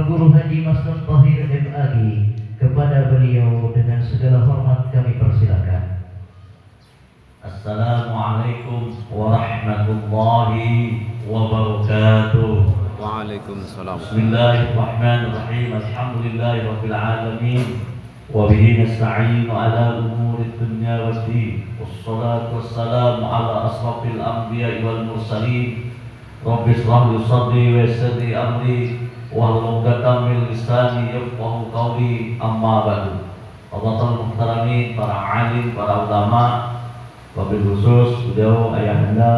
Bapak Guru Haji Masnun Tahir MAG. Kepada beliau dengan segala hormat kami persilakan. Assalamualaikum warahmatullahi wabarakatuh. Waalaikumsalam. Bismillahirrahmanirrahim. Alhamdulillahirabbil alamin. Wa bihi nasta'inu ala umurid dunya waddin. Wassalatu wassalamu ala asrafil anbiya'i wal mursalin. Rabbi shrah li sadri wa yassir li amri wahlul 'uqdatam min lisani yafqahu qawli. Amma ba'du. Hadirin muhtaramin, para alim, para ulama, wabil khusus beliau ayahanda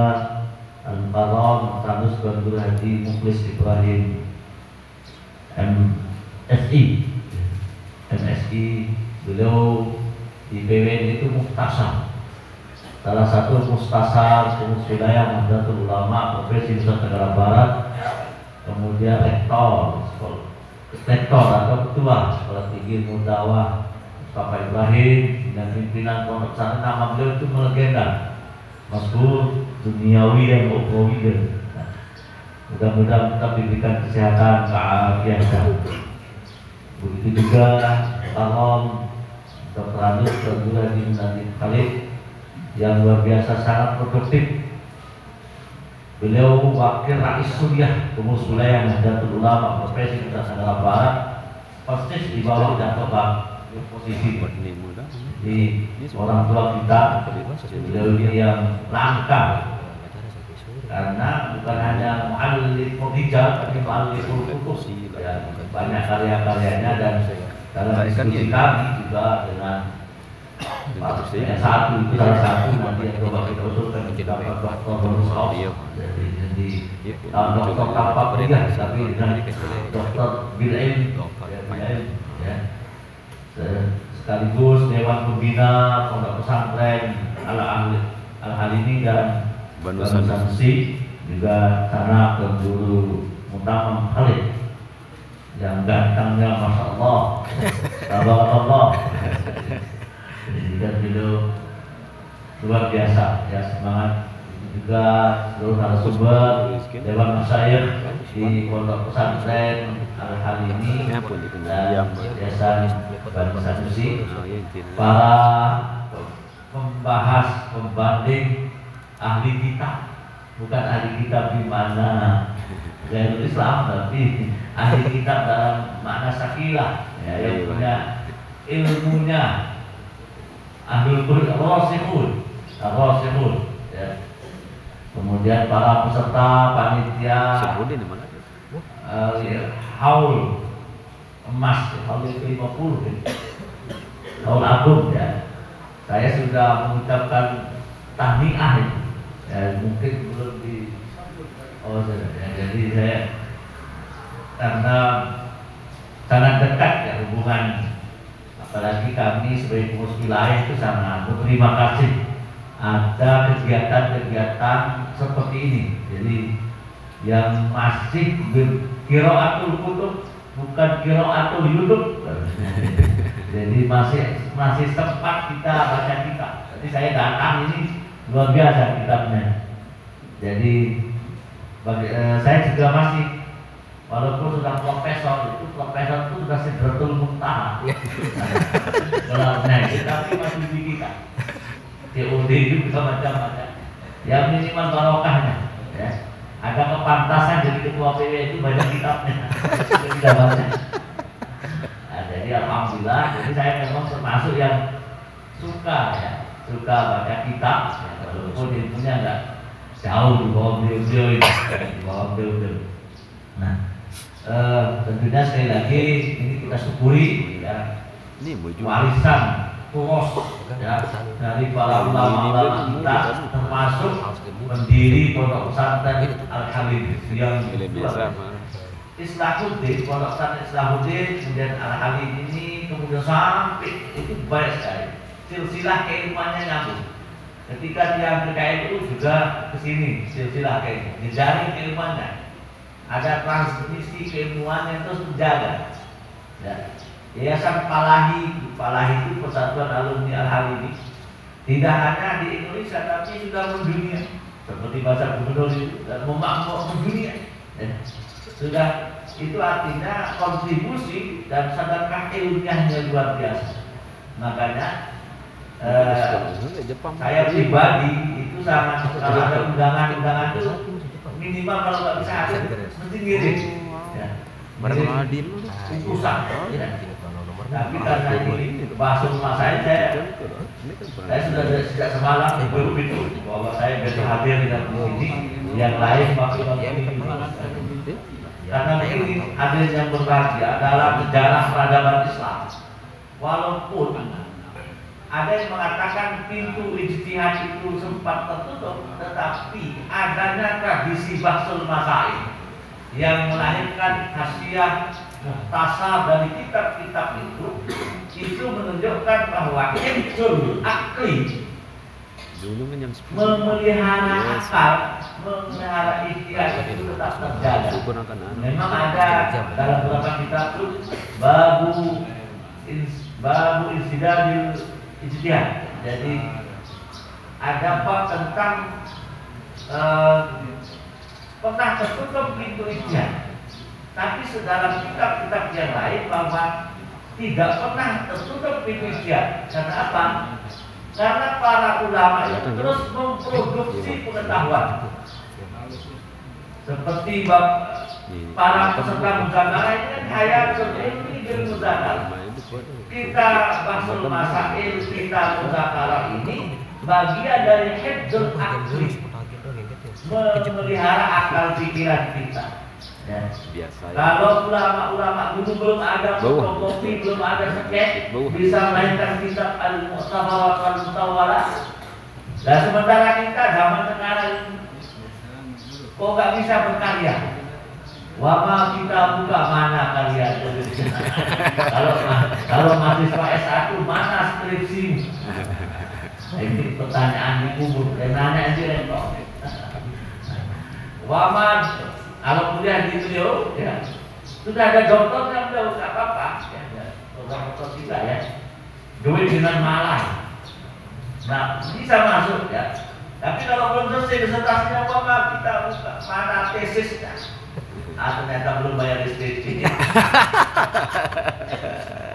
Al-Mukarram Tanus Tuan Guru Haji Mukhlis Ibrahim MSI. Beliau di BWN itu muhtasar, salah satu mustasar pengurus wilayah Nahdlatul Ulama Provinsi Nusa Tenggara Barat, kemudian rektor atau ketua Sekolah Tinggi Ilmu Dakwah Bapak Ibrahim, dan pimpinan pondok pesantren. Nama beliau itu melegenda, masyhur duniawi dan ukhrawi. Mudah-mudahan tetap diberikan kesehatan, keafiatan. Begitu juga Alom Dr. Anus dan juga di Nabi Khalid yang luar biasa sangat produktif. Beliau wakil rais suriah pengurus wilayah Nahdlatul Ulama Provinsi Nusa Tenggara Barat, persis di bawah Dato' Bang posisi di orang tua kita. Beliau ini yang langka karena bukan hanya mu'allif hijab tapi mu'allif kutub, ya, banyak karya-karyanya. Dan dalam diskusi kami juga dengan satu itu salah satu nanti yang coba kita usulkan kita Dr. Bonusov jadi Dr. Kappa Priya, tapi dengan Dr. Bil'im ya, sekaligus Dewan Pembina Pondok Pesantren Al-Halimi dan Banu Sanusi, juga sana ke Guru Mutamam Khalid yang gantengnya Masya Allah, Tabarakallah. Dan beliau luar biasa ya, semangat. Juga seluruh narasumber Dewan Masyayikh di Pondok Pesantren Al-Halimi dan Yayasan Banu Sanusi, para pembahas pembanding ahli kitab, bukan ahli kitab di mana Gairul Islam, tapi ahli kitab dalam makna sakilah, ya, yang punya ilmunya, ahlul rasikhun, ya. Kemudian para peserta panitia haul emas, haul 50, haul agung, ya. Saya sudah mengucapkan tahniah itu, ya, mungkin belum di ya, jadi saya karena sangat dekat ya hubungan, apalagi kami sebagai pengurus wilayah itu sangat berterima kasih ada kegiatan-kegiatan seperti ini. Jadi yang masih qiraatul kutub, bukan qiraatul YouTube. Jadi masih sempat kita baca kitab. Jadi saya datang ini luar biasa kitabnya. Jadi saya juga masih, walaupun sudah profesor itu sudah Sidratul Muntaha. Gelarnya, tapi masih di kita. COD juga macam-macam. Yang minimal barokahnya, ya. Ada kepantasan jadi ketua PW itu banyak kitabnya. Tidak banyak. Nah, jadi alhamdulillah, jadi saya memang termasuk yang suka baca kitab, ya, walaupun ilmunya enggak jauh di bawah beliau-beliau itu, di bawah beliau-beliau. Nah, tentunya sekali lagi ini kita syukuri ya, warisan turos ya dari para ulama kita, termasuk pendiri Pondok Pesantren Al-Halimi yang Islahuddin, Pondok Pesantren Islahuddin, kemudian Al-Halimi ini, kemudian sampai itu baik sekali silsilah keilmuannya nyambung. Ketika dia PKNU juga ke sini, silsilah keilmuan, dijaring keilmuannya, ada transmisi keilmuan yang terus menjaga. Ya. Yayasan Palahi itu Persatuan Alumni Al-Halimi, tidak hanya di Indonesia tapi sudah mendunia, seperti bahasa gubernur itu, dan memakmur mendunia. Ya. Sudah itu artinya kontribusi dan sedekah ilmiahnya luar biasa. Makanya saya pribadi itu sangat, kalau ada undangan-undangan itu minimal kalau nggak bisa hadir mesti ngirim ya, utusan ya. Tapi karena ini bahasa rumah saya sudah sejak semalam berpikir bahwa saya besok hadir di sini, yang lain waktu ini. Karena ini hadir yang berbahagia adalah sejarah peradaban Islam. Walaupun ada yang mengatakan pintu ijtihad itu sempat tertutup, tetapi adanya tradisi bahsul masail yang melahirkan khasiat muhtasab dari kitab-kitab itu menunjukkan bahwa hifdzul akli, memelihara akal, memelihara ikhtiar itu tetap terjaga. Memang ada dalam beberapa kitab itu babu istidadil ijtihad. Jadi ada bab tentang pernah tertutup pintu ijtihad. Tapi dalam kitab-kitab yang lain bahwa tidak pernah tertutup pintu ijtihad. Karena apa? Karena para ulama itu terus memproduksi pengetahuan. Seperti para peserta muzakara ini kan hayatul ilmi bil muzakara. Kita bahsul masail, kita muzakara ini bagian dari hifdzul akli, memelihara akal pikiran kita. Ya. Kalau ulama-ulama dulu belum ada fotokopi, belum ada sket, bisa melahirkan kitab al-Mu'tabarat wal-Mutawwalah. Nah sementara kita zaman sekarang kok nggak bisa berkarya? Wama kita buka mana karya? Kalau mahasiswa S1 mana skripsi? Ini pertanyaan kubur, nanya aja rentok. Wama kalau kuliah di beliau, ya sudah ada doktornya, beliau nggak apa-apa, ya, dokter kita ya, duit dengan malah, nah bisa masuk ya. Tapi kalau belum selesai disertasinya, apa kita buka mana tesisnya? Ternyata belum bayar SPP.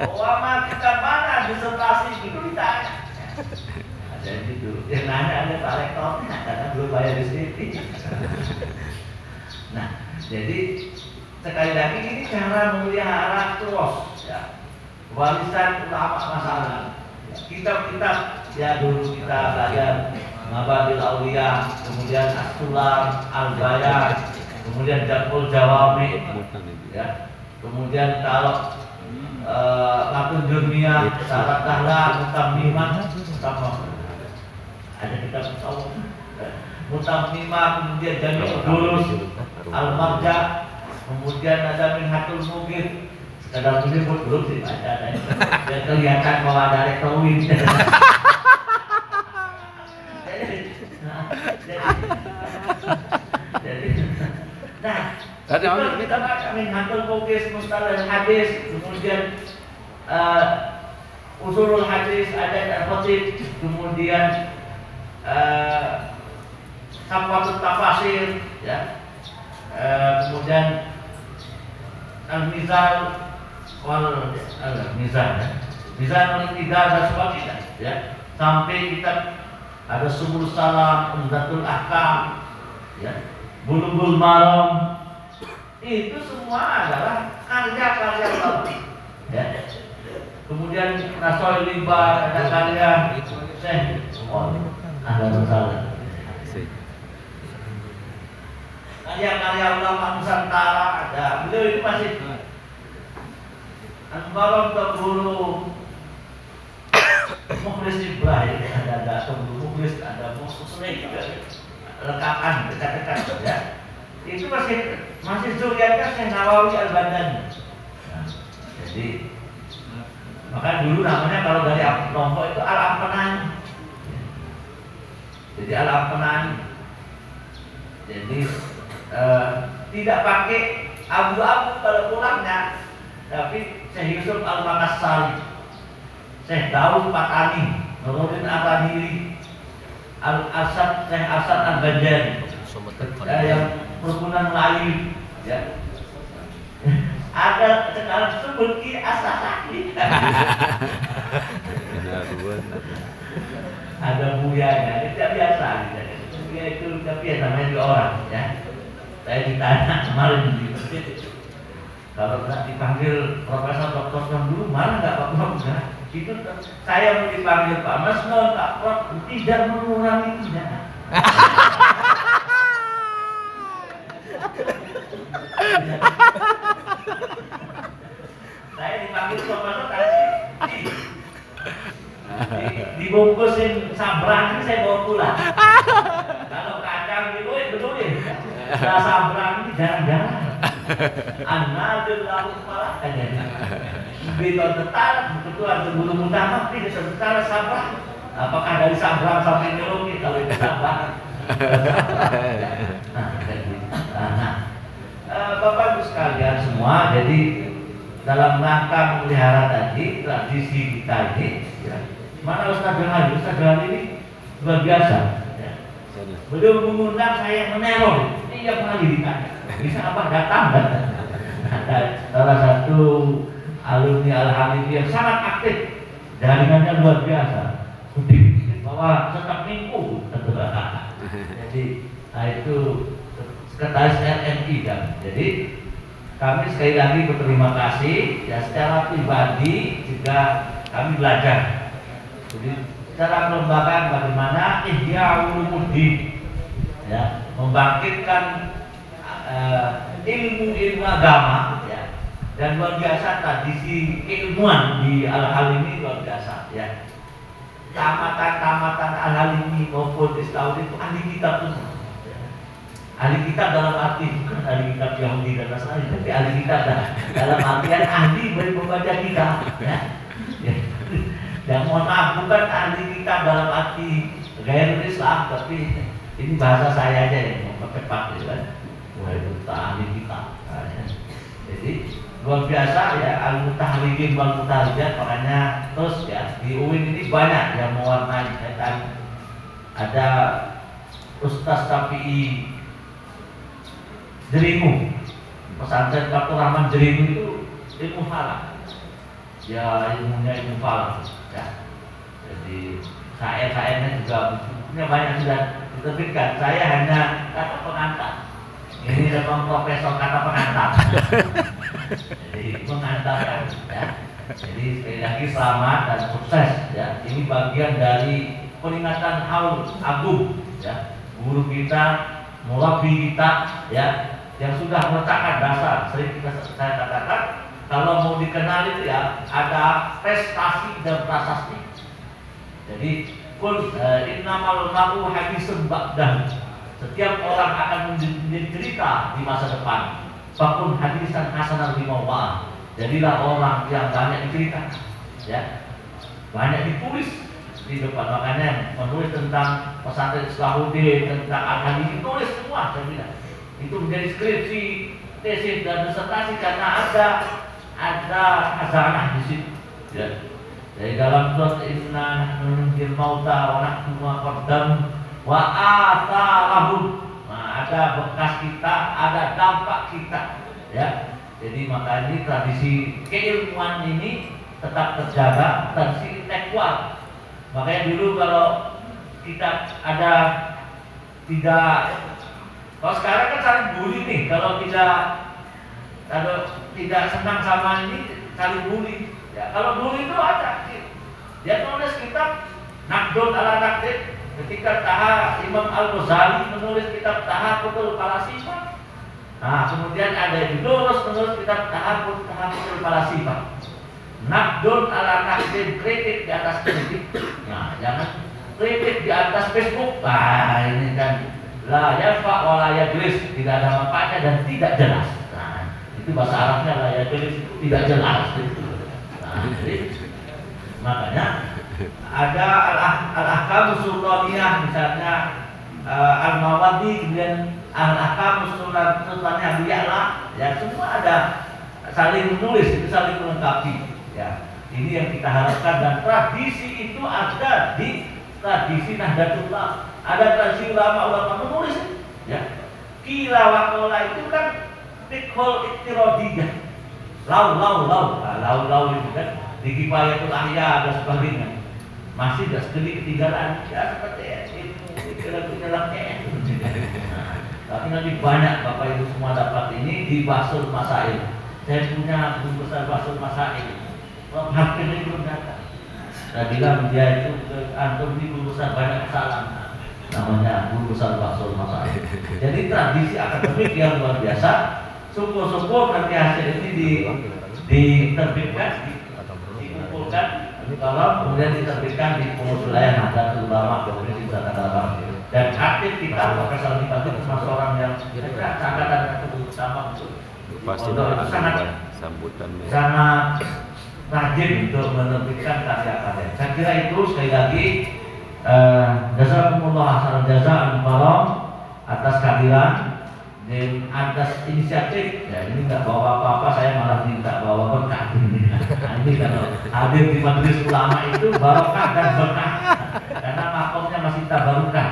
Wama kita mana disertasi itu ditanya. Ada itu, yang nanya ada Pak Rektornya karena belum bayar SPP. Nah, jadi sekali lagi ini cara memelihara terus ya, warisan ulama masalah. Kitab-kitab ya dulu kita belajar Mabadil Auliya, kemudian As-Sulam, Al-Bayan, kemudian Jamul Jawami, ya, kemudian kalau Latun Dunia, Syarat Tahla, Mutamimah, sama ada kitab Mutamimah, kemudian Jami'ul Durus, Al-Marja, kemudian ada Minhatul Mugid. Sekadar menyebut belum sih baca, dan kelihatan bahwa ada rektowin. Nah, kita baca Minhatul Mugid, Mustalahul Hadis, kemudian Usulul Hadis, ada Al-Khatib, kemudian Safwatut Tafasir, ya. Kemudian Al-Mizan Mizan al-Iqtidal dan sebagainya, ya. Sampai kita ada Subul Salam, Umdatul Ahkam, ya, Bulughul Maram. Itu semua adalah karya-karya ulama, ya. Kemudian Nasoil Liba, ada karya Syekh Ahmad Saleh. Karya-karya ulama Nusantara ada. Beliau itu masih Al-Baron Taqulu Mukhlis Ibrahim, ada Mukhlis, ada Mukhlis juga, lengkapan dekat-dekat ya. Itu masih zuriatnya Syekh Nawawi Al-Bandani. Nah, jadi maka dulu namanya kalau dari Lombok itu Al-Ampenan. Jadi Al-Ampenan. Jadi tidak pakai abu-abu kalau pulangnya, tapi Syekh Yusuf Al-Makassari, Syekh Daud Patani, Nuruddin Al-Radiri, Al-Asad, Syekh Asad Al-Banjari, yang Perkebunan Melayu, ya. ada sekarang sebut ki asasaki. Ada buyanya, tidak biasa. Buya itu tapi ya namanya juga orang ya. Saya ditanya kemarin di masjid, kalau nggak dipanggil profesor doktor dulu marah nggak Pak Prof? Nah, itu saya mau dipanggil Pak Mas, Pak Prof tidak mengurangi tidak. Saya dipanggil profesor tadi dibungkusin sabrang ini saya bawa pulang. Kalau kacang dulu ya nah, sabrang ini jarang-jarang. Anadul lahu malah kayaknya. Bila tetar kebetulan sebelum utama tidak tetar sabrang. Apakah dari sabrang sampai nyelungi kalau itu sabrang? Bapak Ibu sekalian semua, jadi dalam rangka memelihara tadi tradisi kita ini, ya, mana Ustaz Jalan ini luar biasa. Ya. Beliau mengundang saya meneror, tiap kali ditanya, bisa apa datang? Ada salah satu alumni Al-Halim yang sangat aktif, jaringannya luar biasa, bahwa setiap minggu jadi itu sekretaris RNI kan. Jadi kami sekali lagi berterima kasih ya, secara pribadi juga kami belajar. Jadi secara kelembagaan bagaimana Ihya Ulumuddin ya, membangkitkan ilmu agama ya, dan luar biasa tradisi keilmuan di Al-Halim luar biasa ya. Tamatan Al-Halim maupun Islam itu ahli kitab semua. Ahli kitab dalam arti bukan ahli kitab Yahudi dan Nasrani, tapi ahli kitab dalam artian ahli membaca kitab ya. Dan mohon maaf, bukan ahli kitab dalam arti gaya Islam, tapi ini bahasa saya aja yang mempercepat gitu kan. Wah itu ahli kitab. Jadi luar biasa ya, al-mutahririn wal mutahrijat. Makanya terus ya di UIN ini banyak yang mewarnai kaitan. Ada Ustaz Syafi'i Jerimu, pesantren Fathur Rahman Jerimu itu ilmu falak. Ya ilmunya ilmu falak ya. Jadi syair-syairnya juga bukunya banyak sudah diterbitkan. Saya hanya kata pengantar. Ini memang profesor kata pengantar. Jadi mengantarkan ya. Jadi sekali lagi selamat dan sukses ya. Ini bagian dari peringatan haul agung ya. Guru kita, murabi kita ya, yang sudah meletakkan dasar. Sering saya katakan kalau mau dikenal itu ya ada prestasi dan prasasti. Jadi kul innamal maru hadisun ba'dan. Setiap orang akan menjadi cerita di masa depan. Fakun hadisan hasanan limawah. Jadilah orang yang banyak diceritakan, ya, banyak ditulis di depan. Makanya menulis tentang pesantren Islahuddin, tentang Al-Halim, ditulis semua. Saya bilang itu menjadi skripsi, tesis dan disertasi karena ada khazanah di situ. Ya. Dari dalam surat Inna nunjil mauta wa nahnu qaddam wa atharahum. Nah, ada bekas kita, ada dampak kita, ya. Jadi maka ini tradisi keilmuan ini tetap terjaga, tradisi intelektual. Makanya dulu kalau kita ada tidak, kalau sekarang kan saling bully nih, kalau tidak senang sama ini saling bully. Ya, kalau bully itu ada, dia nulis kitab Naqdun ala Naqdin. Ketika Imam Al-Ghazali menulis kitab Tahafutul Falasifah. Nah, kemudian ada Yunus menulis kitab Tahafutul Falasifah. Naqdun ala Naqdin, kritik di atas kritik. Nah, jangan kritik di atas Facebook. Nah, ini kan la yafa wa la yadris, tidak ada manfaatnya dan tidak jelas. Nah, itu bahasa Arabnya la yadris, tidak jelas itu. Nah, jadi makanya ada al-ahkam sultaniyah misalnya al-mawaddi, kemudian al-ahkam sultaniyah bi'ala, ya semua ada saling menulis, itu saling melengkapi ya. Ini yang kita harapkan dan tradisi itu ada di tradisi Nahdlatullah, ada tradisi ulama menulis ya. Kila wakola itu kan fiqhul iktirodiyah, lau itu kan di Kifayatul Ahya ada sebagainya. Masih gak sekali ketinggalan, ya seperti itu lagunya langkah. Tapi nanti banyak Bapak Ibu semua dapat ini di Basul Masail. Saya punya guru besar Basul Masail. Hampir ini belum datang. Saya bilang dia itu antum ini guru besar banyak kesalahan. Namanya guru besar Basul Masail. Jadi tradisi akademik yang luar biasa. Syukur-syukur nanti hasil ini diterbitkan, dikumpulkan, kemudian diterbitkan di Pengurus Wilayah Nahdlatul Ulama Provinsi Nusa Tenggara Barat. Dan aktif kita Profesor Nipati termasuk orang yang angkatan yang utama Pasti itu sangat rajin untuk menerbitkan karya-karya. Saya kira itu sekali lagi jazakumullah khairan jazaan atas kehadiran dan atas inisiatif. Ya ini nggak bawa apa-apa, saya malah minta bawa berkah ini. Ini kalau hadir di majelis ulama itu barokah dan berkah, karena makomnya masih tabarukan.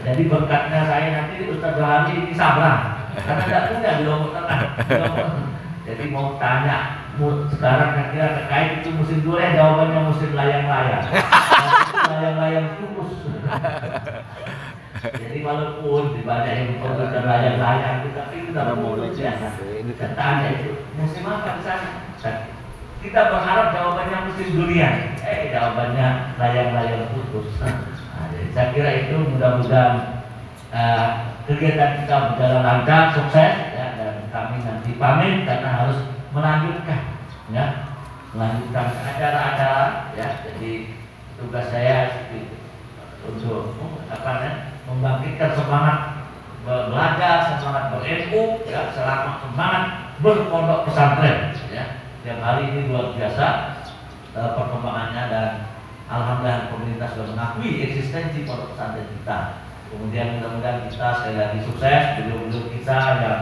Jadi berkatnya saya nanti Ustaz Johari ini sabrang, karena tidak punya di Lombok Tengah. Jadi mau tanya sekarang kira-kira terkait itu musim durian, jawabannya musim layang-layang. Layang-layang kukus. Jadi walaupun banyak yang memperlukan layang-layang, tapi itu tidak mau tanya itu musim apa di sana. Kita berharap jawabannya musim durian, jawabannya layang-layang putus. Jadi saya kira itu mudah-mudahan kegiatan kita berjalan lancar, sukses, ya, dan kami nanti pamit karena harus melanjutkan, ya, melanjutkan acara-acara, ya. Jadi tugas saya untuk membangkitkan semangat belajar, semangat berilmu, ya, semangat berpondok pesantren, ya. Yang hari ini luar biasa perkembangannya, dan alhamdulillah pemerintah sudah mengakui eksistensi pondok pesantren kita. Kemudian mudah-mudahan kita sekali lagi sukses, beliau-beliau kita yang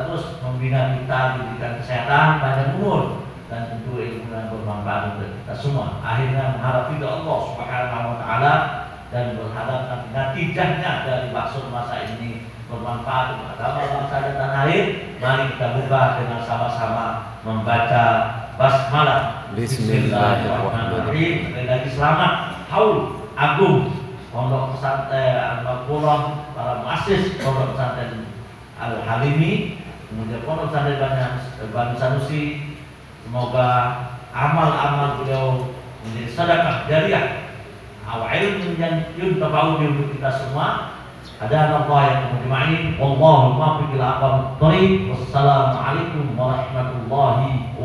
terus membina kita, diberikan kesehatan, panjang umur, dan tentu ilmu yang bermanfaat untuk kita semua. Akhirnya mengharap ridha Allah Subhanahu wa taala dan berharap natijahnya dari Basul masa ini bermanfaat untuk agama bangsa dan tanah air. Mari kita buka dengan sama-sama membaca basmalah. Bismillahirrahmanirrahim. Sekali lagi selamat haul agung Pondok Pesantren Al-Maqurah, para muassis Pondok Pesantren Al-Halimi, kemudian Pondok Pesantren Bani Sanusi. Semoga amal-amal beliau menjadi sedekah jariah, ilmu yang yuntafa'u untuk kita semua. Ada Allah yang mujma'in, wallahu muwaffiq ila aqwamit thoriq. Wassalamualaikum warahmatullahi